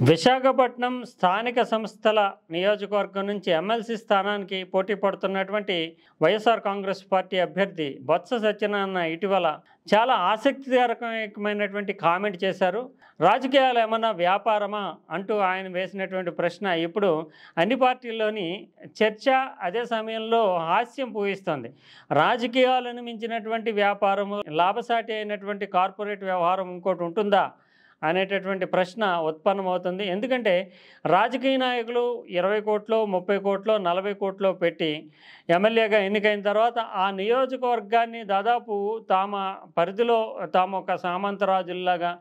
విశాఖపట్నం స్థానిక సంస్థల నియోజకవర్గం నుంచి ఎమ్మెల్సీ స్థానానికి పోటీ పడుతున్నటువంటి వైఎస్ఆర్ కాంగ్రెస్ పార్టీ అభ్యర్థి బొత్స సత్యనారాయణ ఇటీవల చాలా ఆసక్తికరమైనటువంటి కామెంట్ చేశారు. రాజకీయాలు ఏమన్నా వ్యాపారమా అంటూ ఆయన వేసినటువంటి ప్రశ్న ఇప్పుడు అన్ని పార్టీల్లోని చర్చ, అదే సమయంలో హాస్యం పూయిస్తుంది. రాజకీయాలను మించినటువంటి వ్యాపారము, లాభసాటి అయినటువంటి కార్పొరేట్ వ్యవహారం ఇంకోటి ఉంటుందా అనేటటువంటి ప్రశ్న ఉత్పన్నమవుతుంది. ఎందుకంటే రాజకీయ నాయకులు 20 కోట్లు, 30 కోట్లు, 40 కోట్లు పెట్టి ఎమ్మెల్యేగా ఎన్నికైన తర్వాత ఆ నియోజకవర్గాన్ని దాదాపు పరిధిలో తాము ఒక సామంతరాజుల్లాగా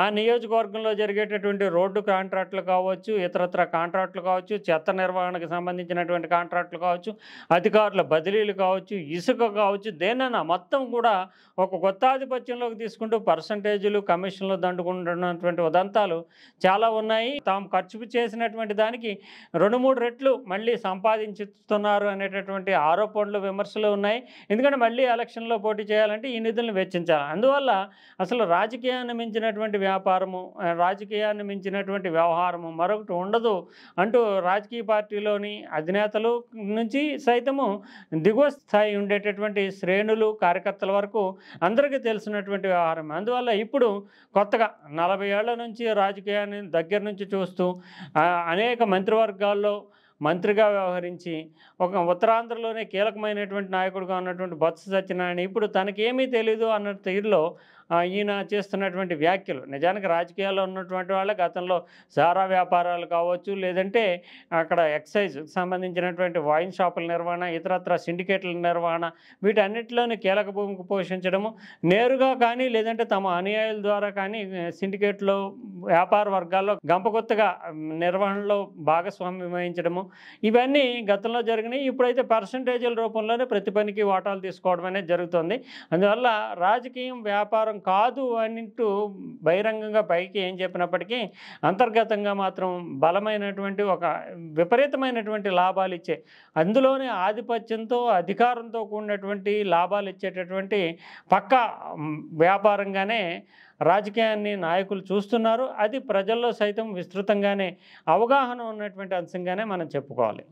ఆ నియోజకవర్గంలో జరిగేటటువంటి రోడ్డు కాంట్రాక్టులు కావచ్చు, ఇతరత్ర కాంట్రాక్టులు కావచ్చు, చెత్త నిర్వహణకు సంబంధించినటువంటి కాంట్రాక్టులు కావచ్చు, అధికారుల బదిలీలు కావచ్చు, ఇసుక కావచ్చు, దేనైనా మొత్తం కూడా ఒక కొత్త ఆధిపత్యంలోకి తీసుకుంటూ పర్సంటేజీలు, కమిషన్లు దండుకుంటున్నటువంటి ఉదంతాలు చాలా ఉన్నాయి. తాము ఖర్చు చేసినటువంటి దానికి 2-3 రెట్లు మళ్ళీ సంపాదించుతున్నారు అనేటటువంటి ఆరోపణలు, విమర్శలు ఉన్నాయి. ఎందుకంటే మళ్ళీ ఎలక్షన్లో పోటీ చేయాలంటే ఈ నిధులను వెచ్చించాలి. అందువల్ల అసలు రాజకీయాన్ని మించినటువంటి వ్యాపారము, రాజకీయాన్ని మించినటువంటి వ్యవహారము మరొకటి ఉండదు అంటూ రాజకీయ పార్టీలోని అధినేతలు నుంచి సైతము దిగువ స్థాయి ఉండేటటువంటి శ్రేణులు, కార్యకర్తల వరకు అందరికీ తెలిసినటువంటి వ్యవహారం. అందువల్ల ఇప్పుడు కొత్తగా 40 ఏళ్ల నుంచి రాజకీయాన్ని దగ్గర నుంచి చూస్తూ అనేక మంత్రివర్గాల్లో మంత్రిగా వ్యవహరించి ఒక ఉత్తరాంధ్రలోనే కీలకమైనటువంటి నాయకుడిగా ఉన్నటువంటి బొత్స సత్యనారాయణ ఇప్పుడు తనకేమీ తెలీదు అన్న తీరులో ఈయన చేస్తున్నటువంటి వ్యాఖ్యలు నిజానికి రాజకీయాల్లో ఉన్నటువంటి వాళ్ళే గతంలో సారా వ్యాపారాలు కావచ్చు, లేదంటే అక్కడ ఎక్సైజ్ సంబంధించినటువంటి వైన్ షాపుల నిర్వహణ, ఇతరత్ర సిండికేట్ల నిర్వహణ, వీటన్నిటిలోని కీలక భూమికి పోషించడము, నేరుగా కానీ లేదంటే తమ అనుయాయుల ద్వారా కానీ సిండికేట్లో వ్యాపార వర్గాల్లో గంపకొత్తగా నిర్వహణలో భాగస్వామ్యం వహించడము, ఇవన్నీ గతంలో జరిగినాయి. ఇప్పుడైతే పర్సంటేజీల రూపంలోనే ప్రతి పనికి వాటాలు తీసుకోవడం అనేది జరుగుతుంది. అందువల్ల రాజకీయం వ్యాపారం కాదు అనింటూ బహిరంగంగా పైకి ఏం చెప్పినప్పటికీ అంతర్గతంగా మాత్రం బలమైనటువంటి ఒక విపరీతమైనటువంటి లాభాలు ఇచ్చే, అందులోనే ఆధిపత్యంతో అధికారంతో కూడినటువంటి లాభాలు ఇచ్చేటటువంటి పక్కా వ్యాపారంగానే రాజకీయాన్ని నాయకులు చూస్తున్నారు. అది ప్రజల్లో సైతం విస్తృతంగానే అవగాహన ఉన్నటువంటి అంశంగానే మనం చెప్పుకోవాలి.